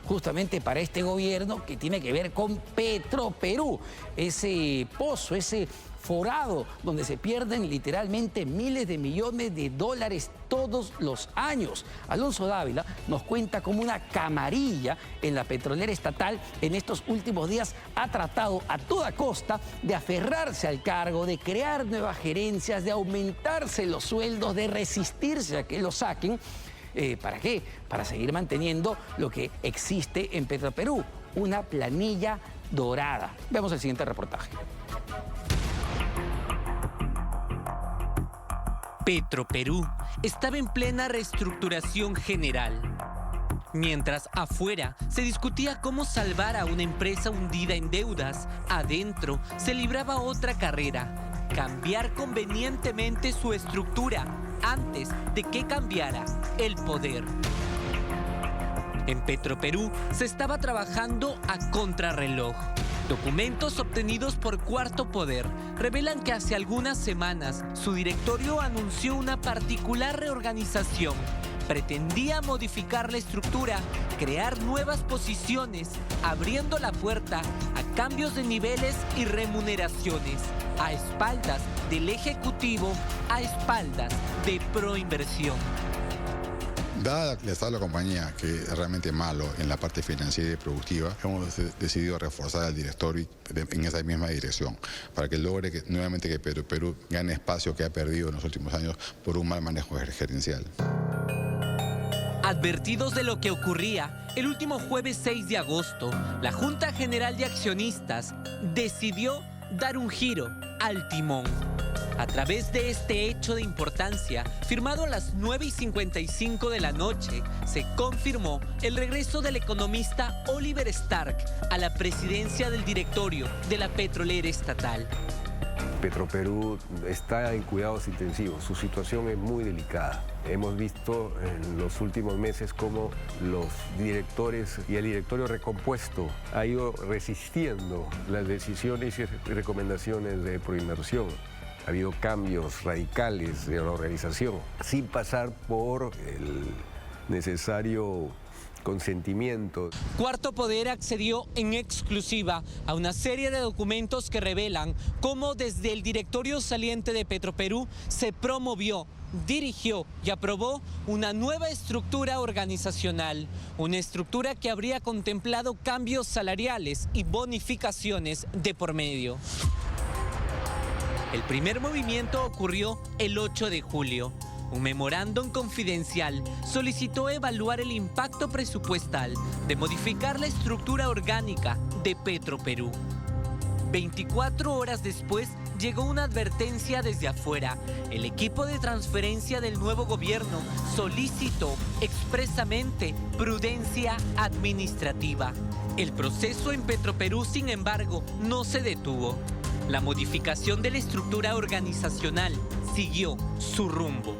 justamente para este gobierno que tiene que ver con Petroperú, ese pozo, ese forado donde se pierden literalmente miles de millones de dólares todos los años. Alonso Dávila nos cuenta cómo una camarilla en la petrolera estatal en estos últimos días ha tratado a toda costa de aferrarse al cargo, de crear nuevas gerencias, de aumentarse los sueldos, de resistirse a que lo saquen. ¿Para qué? Para seguir manteniendo lo que existe en Petroperú, una planilla dorada. Veamos el siguiente reportaje. Petroperú estaba en plena reestructuración general. Mientras afuera se discutía cómo salvar a una empresa hundida en deudas, adentro se libraba otra carrera: cambiar convenientemente su estructura antes de que cambiara el poder. En Petroperú se estaba trabajando a contrarreloj. Documentos obtenidos por Cuarto Poder revelan que hace algunas semanas su directorio anunció una particular reorganización. Pretendía modificar la estructura, crear nuevas posiciones, abriendo la puerta a cambios de niveles y remuneraciones, a espaldas del Ejecutivo, a espaldas de Proinversión. Dada el estado de la compañía, que es realmente malo en la parte financiera y productiva, hemos decidido reforzar al directorio en esa misma dirección, para que logre nuevamente que Petroperú gane espacio que ha perdido en los últimos años por un mal manejo gerencial. Advertidos de lo que ocurría, el último jueves 6 de agosto, la Junta General de Accionistas decidió dar un giro al timón. A través de este hecho de importancia, firmado a las 9:55 de la noche, se confirmó el regreso del economista Oliver Stark a la presidencia del directorio de la petrolera estatal. Petroperú está en cuidados intensivos, su situación es muy delicada. Hemos visto en los últimos meses cómo los directores y el directorio recompuesto ha ido resistiendo las decisiones y recomendaciones de Proinversión. Ha habido cambios radicales de la organización, sin pasar por el necesario consentimiento. Cuarto Poder accedió en exclusiva a una serie de documentos que revelan cómo desde el directorio saliente de Petroperú se promovió, dirigió y aprobó una nueva estructura organizacional, una estructura que habría contemplado cambios salariales y bonificaciones de por medio. El primer movimiento ocurrió el 8 de julio. Un memorándum confidencial solicitó evaluar el impacto presupuestal de modificar la estructura orgánica de Petroperú. 24 horas después llegó una advertencia desde afuera. El equipo de transferencia del nuevo gobierno solicitó expresamente prudencia administrativa. El proceso en Petroperú, sin embargo, no se detuvo. La modificación de la estructura organizacional siguió su rumbo.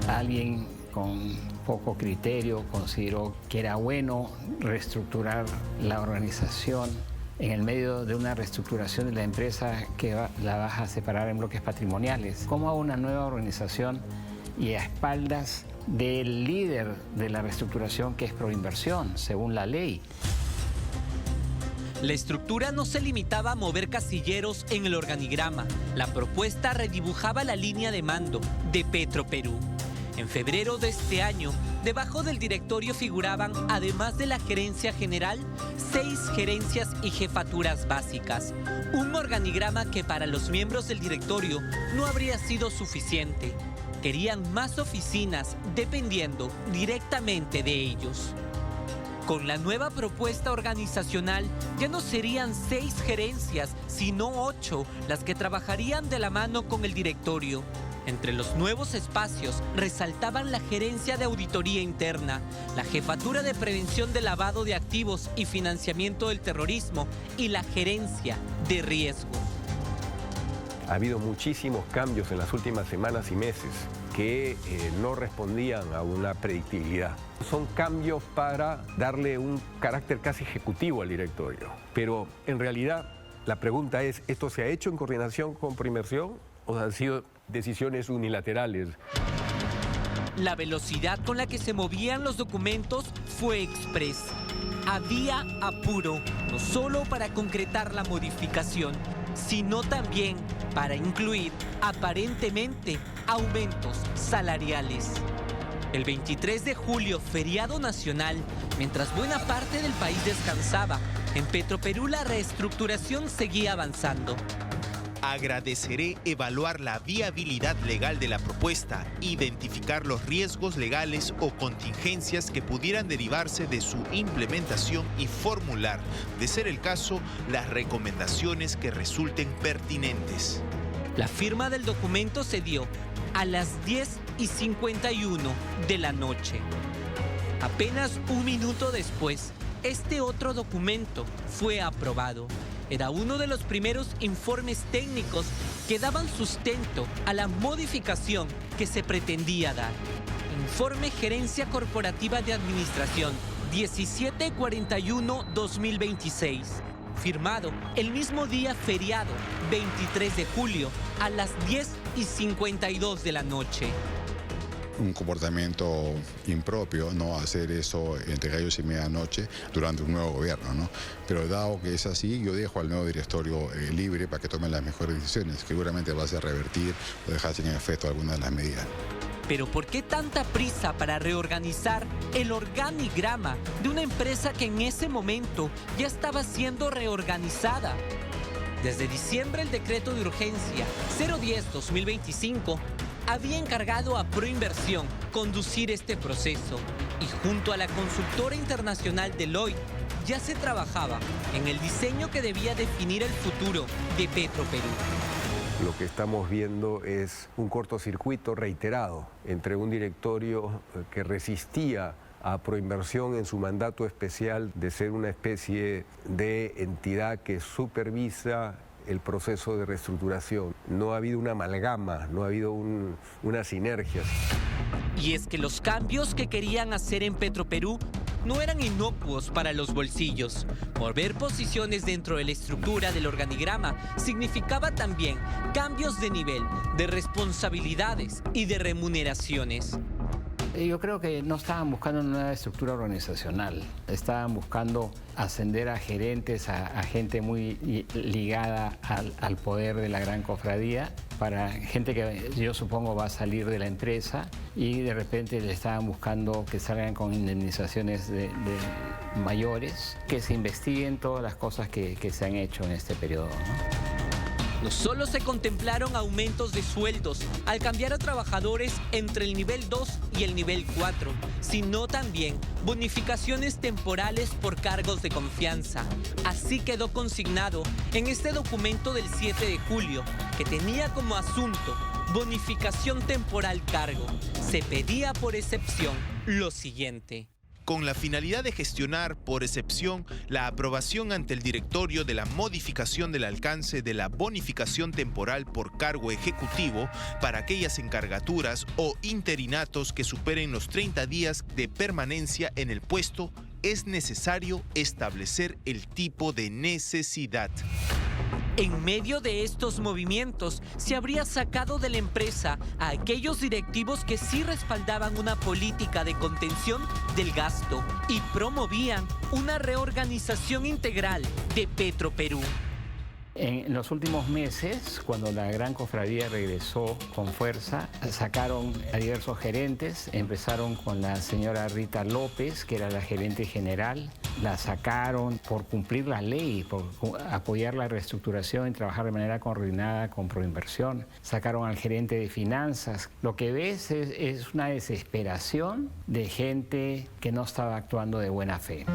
Alguien con poco criterio consideró que era bueno reestructurar la organización en el medio de una reestructuración de la empresa que la vas a separar en bloques patrimoniales. ¿Cómo una nueva organización y a espaldas del líder de la reestructuración, que es Proinversión, según la ley? La estructura no se limitaba a mover casilleros en el organigrama. La propuesta redibujaba la línea de mando de Petroperú. En febrero de este año, debajo del directorio figuraban, además de la gerencia general, 6 gerencias y jefaturas básicas. Un organigrama que para los miembros del directorio no habría sido suficiente. Querían más oficinas dependiendo directamente de ellos. Con la nueva propuesta organizacional, ya no serían 6 gerencias, sino 8 las que trabajarían de la mano con el directorio. Entre los nuevos espacios resaltaban la gerencia de auditoría interna, la jefatura de prevención de lavado de activos y financiamiento del terrorismo y la gerencia de riesgo. Ha habido muchísimos cambios en las últimas semanas y meses que no respondían a una predictibilidad. Son cambios para darle un carácter casi ejecutivo al directorio. Pero en realidad la pregunta es, ¿esto se ha hecho en coordinación con Proinversión o han sido decisiones unilaterales? La velocidad con la que se movían los documentos fue express. había apuro, no solo para concretar la modificación, sino también para incluir aparentemente aumentos salariales. El 23 de julio, feriado nacional, mientras buena parte del país descansaba, en Petroperú la reestructuración seguía avanzando. Agradeceré evaluar la viabilidad legal de la propuesta, identificar los riesgos legales o contingencias que pudieran derivarse de su implementación y formular, de ser el caso, las recomendaciones que resulten pertinentes. La firma del documento se dio a las 10:51 de la noche. Apenas un minuto después, este otro documento fue aprobado. Era uno de los primeros informes técnicos que daban sustento a la modificación que se pretendía dar. Informe Gerencia Corporativa de Administración 1741-2026, firmado el mismo día feriado, 23 de julio, a las 10:52 de la noche. Un comportamiento impropio, ¿no? Hacer eso entre gallos y medianoche durante un nuevo gobierno, ¿no? Pero dado que es así, yo dejo al nuevo directorio libre para que tome las mejores decisiones, que seguramente va a ser revertir o dejar sin efecto algunas de las medidas. Pero ¿por qué tanta prisa para reorganizar el organigrama de una empresa que en ese momento ya estaba siendo reorganizada? Desde diciembre, el decreto de urgencia 010-2025 había encargado a Proinversión conducir este proceso y junto a la consultora internacional Deloitte ya se trabajaba en el diseño que debía definir el futuro de Petroperú. Lo que estamos viendo es un cortocircuito reiterado entre un directorio que resistía a Proinversión en su mandato especial de ser una especie de entidad que supervisa el proceso de reestructuración. No ha habido una amalgama, no ha habido una sinergia. Y es que los cambios que querían hacer en Petroperú no eran inocuos para los bolsillos. Mover posiciones dentro de la estructura del organigrama significaba también cambios de nivel, de responsabilidades y de remuneraciones. Yo creo que no estaban buscando una nueva estructura organizacional, estaban buscando ascender a gerentes, a gente muy ligada al poder de la gran cofradía, para gente que yo supongo va a salir de la empresa y de repente le estaban buscando que salgan con indemnizaciones de mayores, que se investiguen todas las cosas que se han hecho en este periodo, ¿no? No solo se contemplaron aumentos de sueldos al cambiar a trabajadores entre el nivel 2 y el nivel 4, sino también bonificaciones temporales por cargos de confianza. Así quedó consignado en este documento del 7 de julio, que tenía como asunto bonificación temporal cargo. Se pedía por excepción lo siguiente: con la finalidad de gestionar, por excepción, la aprobación ante el directorio de la modificación del alcance de la bonificación temporal por cargo ejecutivo para aquellas encargaturas o interinatos que superen los 30 días de permanencia en el puesto, es necesario establecer el tipo de necesidad. En medio de estos movimientos, se habría sacado de la empresa a aquellos directivos que sí respaldaban una política de contención del gasto y promovían una reorganización integral de Petroperú. En los últimos meses, cuando la gran cofradía regresó con fuerza, sacaron a diversos gerentes. Empezaron con la señora Rita López, que era la gerente general. La sacaron por cumplir la ley, por apoyar la reestructuración y trabajar de manera coordinada con Proinversión. Sacaron al gerente de finanzas. Lo que ves es una desesperación de gente que no estaba actuando de buena fe.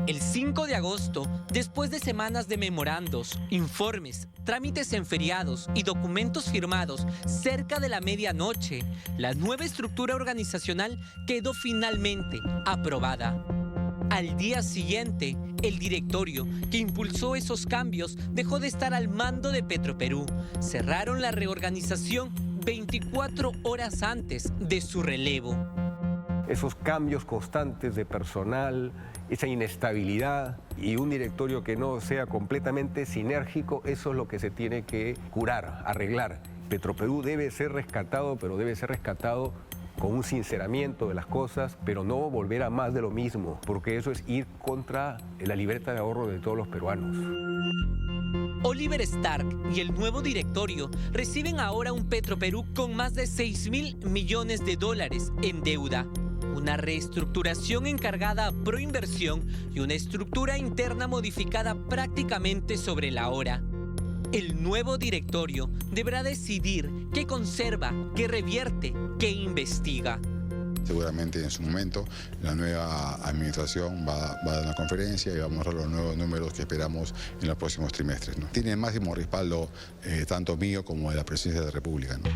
El 5 de agosto, después de semanas de memorandos, informes, trámites en feriados y documentos firmados cerca de la medianoche, la nueva estructura organizacional quedó finalmente aprobada. Al día siguiente, el directorio que impulsó esos cambios dejó de estar al mando de Petroperú. Cerraron la reorganización 24 horas antes de su relevo. Esos cambios constantes de personal, esa inestabilidad y un directorio que no sea completamente sinérgico, eso es lo que se tiene que curar, arreglar. Petroperú debe ser rescatado, pero debe ser rescatado con un sinceramiento de las cosas, pero no volver a más de lo mismo, porque eso es ir contra la libreta de ahorro de todos los peruanos. Oliver Stark y el nuevo directorio reciben ahora un Petroperú con más de 6.000 millones de dólares en deuda. Una reestructuración encargada a Proinversión y una estructura interna modificada prácticamente sobre la hora. El nuevo directorio deberá decidir qué conserva, qué revierte, qué investiga. Seguramente en su momento la nueva administración va a dar una conferencia y va a mostrar los nuevos números que esperamos en los próximos trimestres, ¿no? Tiene el máximo respaldo tanto mío como de la Presidencia de la República, ¿no?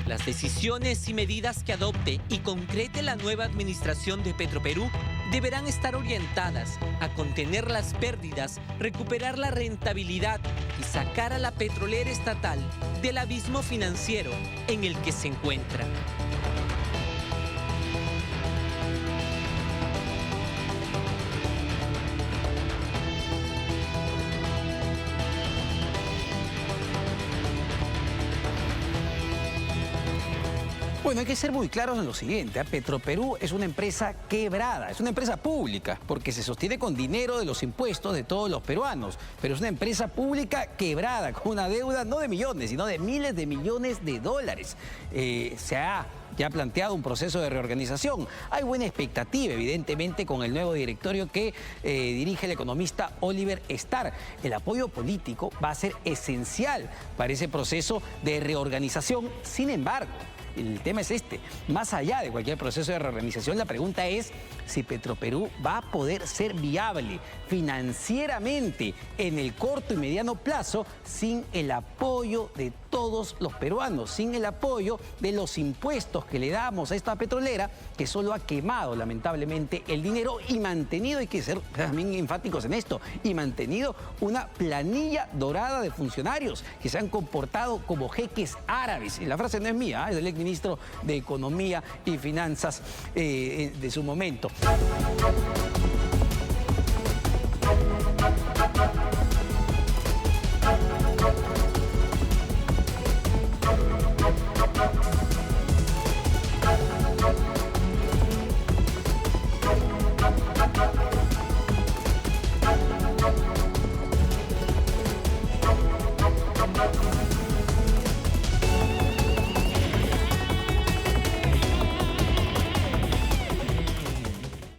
Las decisiones y medidas que adopte y concrete la nueva administración de Petroperú deberán estar orientadas a contener las pérdidas, recuperar la rentabilidad y sacar a la petrolera estatal del abismo financiero en el que se encuentra. Bueno, hay que ser muy claros en lo siguiente. Petroperú es una empresa quebrada, es una empresa pública, porque se sostiene con dinero de los impuestos de todos los peruanos, pero es una empresa pública quebrada, con una deuda no de millones, sino de miles de millones de dólares. Se ha ya planteado un proceso de reorganización. Hay buena expectativa, evidentemente, con el nuevo directorio que dirige el economista Oliver Stark. El apoyo político va a ser esencial para ese proceso de reorganización. Sin embargo, el tema es este: más allá de cualquier proceso de reorganización, la pregunta es si Petroperú va a poder ser viable financieramente en el corto y mediano plazo sin el apoyo de todos los peruanos, sin el apoyo de los impuestos que le damos a esta petrolera, que solo ha quemado lamentablemente el dinero y mantenido, hay que ser también enfáticos en esto, y mantenido una planilla dorada de funcionarios que se han comportado como jeques árabes. Y la frase no es mía, es del exministro de Economía y Finanzas de su momento.